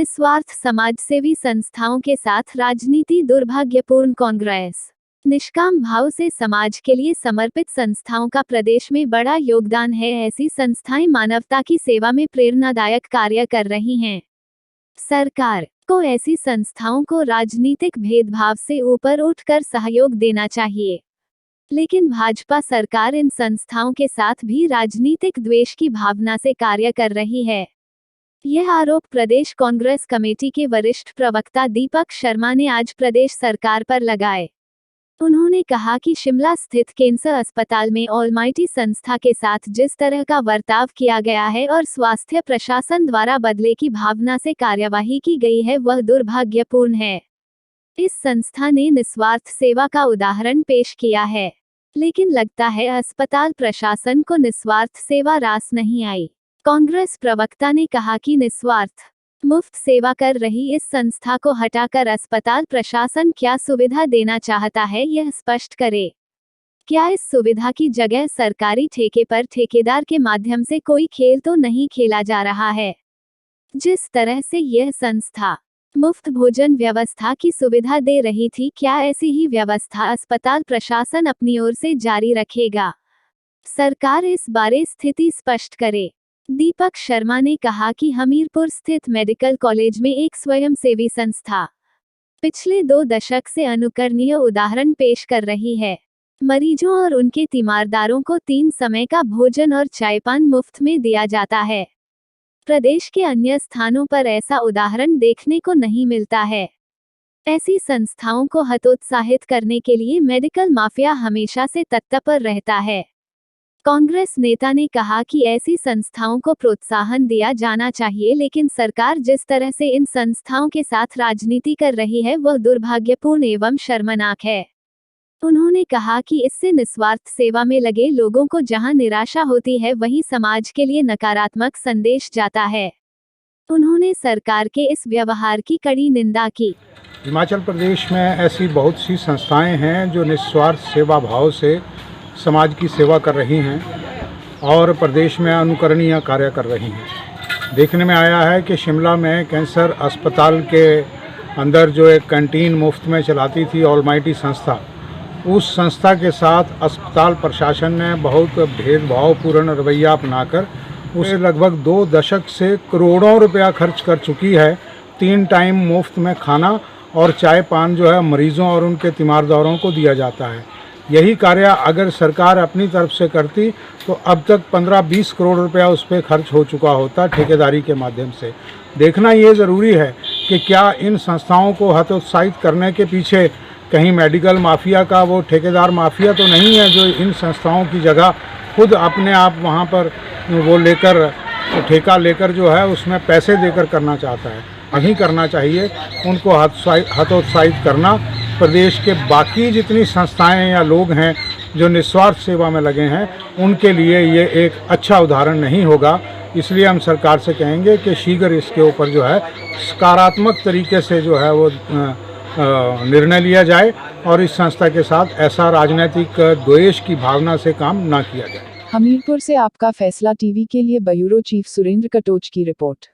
निस्वार्थ समाजसेवी संस्थाओं के साथ राजनीति दुर्भाग्यपूर्ण। कांग्रेस निष्काम भाव से समाज के लिए समर्पित संस्थाओं का प्रदेश में बड़ा योगदान है। ऐसी संस्थाएं मानवता की सेवा में प्रेरणादायक कार्य कर रही हैं। सरकार को ऐसी संस्थाओं को राजनीतिक भेदभाव से ऊपर उठकर सहयोग देना चाहिए, लेकिन भाजपा सरकार इन संस्थाओं के साथ भी राजनीतिक द्वेष की भावना से कार्य कर रही है। यह आरोप प्रदेश कांग्रेस कमेटी के वरिष्ठ प्रवक्ता दीपक शर्मा ने आज प्रदेश सरकार पर लगाए। उन्होंने कहा कि शिमला स्थित कैंसर अस्पताल में ऑलमाइटी संस्था के साथ जिस तरह का बर्ताव किया गया है और स्वास्थ्य प्रशासन द्वारा बदले की भावना से कार्यवाही की गई है, वह दुर्भाग्यपूर्ण है। इस संस्था ने निस्वार्थ सेवा का उदाहरण पेश किया है, लेकिन लगता है अस्पताल प्रशासन को निस्वार्थ सेवा रास नहीं आई। कांग्रेस प्रवक्ता ने कहा कि निस्वार्थ मुफ्त सेवा कर रही इस संस्था को हटाकर अस्पताल प्रशासन क्या सुविधा देना चाहता है, यह स्पष्ट करे। क्या इस सुविधा की जगह सरकारी ठेके पर ठेकेदार के माध्यम से कोई खेल तो नहीं खेला जा रहा है? जिस तरह से यह संस्था मुफ्त भोजन व्यवस्था की सुविधा दे रही थी, क्या ऐसी ही व्यवस्था अस्पताल प्रशासन अपनी ओर से जारी रखेगा? सरकार इस बारे स्थिति स्पष्ट करे। दीपक शर्मा ने कहा कि हमीरपुर स्थित मेडिकल कॉलेज में एक स्वयंसेवी संस्था पिछले 2 दशक से अनुकरणीय उदाहरण पेश कर रही है। मरीजों और उनके तीमारदारों को 3 समय का भोजन और चायपान मुफ्त में दिया जाता है। प्रदेश के अन्य स्थानों पर ऐसा उदाहरण देखने को नहीं मिलता है। ऐसी संस्थाओं को हतोत्साहित करने के लिए मेडिकल माफिया हमेशा से तत्पर रहता है। कांग्रेस नेता ने कहा कि ऐसी संस्थाओं को प्रोत्साहन दिया जाना चाहिए, लेकिन सरकार जिस तरह से इन संस्थाओं के साथ राजनीति कर रही है, वह दुर्भाग्यपूर्ण एवं शर्मनाक है। उन्होंने कहा कि इससे निस्वार्थ सेवा में लगे लोगों को जहां निराशा होती है, वहीं समाज के लिए नकारात्मक संदेश जाता है। उन्होंने सरकार के इस व्यवहार की कड़ी निंदा की। हिमाचल प्रदेश में ऐसी बहुत सी संस्थाएं हैं जो निस्वार्थ सेवा भाव से समाज की सेवा कर रही हैं और प्रदेश में अनुकरणीय कार्य कर रही हैं। देखने में आया है कि शिमला में कैंसर अस्पताल के अंदर जो एक कैंटीन मुफ्त में चलाती थी ऑलमाइटी संस्था, उस संस्था के साथ अस्पताल प्रशासन ने बहुत भेदभावपूर्ण रवैया अपनाकर उसे लगभग 2 दशक से करोड़ों रुपया खर्च कर चुकी है। 3 टाइम मुफ्त में खाना और चाय पान जो है मरीजों और उनके तीमारदारों को दिया जाता है। यही कार्य अगर सरकार अपनी तरफ से करती तो अब तक 15-20 करोड़ रुपया उस पर खर्च हो चुका होता ठेकेदारी के माध्यम से। देखना ये ज़रूरी है कि क्या इन संस्थाओं को हतोत्साहित करने के पीछे कहीं मेडिकल माफिया का वो ठेकेदार माफिया तो नहीं है जो इन संस्थाओं की जगह खुद अपने आप वहाँ पर वो लेकर ठेका लेकर जो है उसमें पैसे देकर करना चाहता है। नहीं करना चाहिए, उनको हतोत्साहित करना। प्रदेश के बाकी जितनी संस्थाएं या लोग हैं जो निस्वार्थ सेवा में लगे हैं, उनके लिए ये एक अच्छा उदाहरण नहीं होगा। इसलिए हम सरकार से कहेंगे कि शीघ्र इसके ऊपर जो है सकारात्मक तरीके से जो है वो निर्णय लिया जाए और इस संस्था के साथ ऐसा राजनीतिक द्वेष की भावना से काम ना किया जाए। हमीरपुर से आपका फैसला टीवी के लिए ब्यूरो चीफ सुरेंद्र कटोच की रिपोर्ट।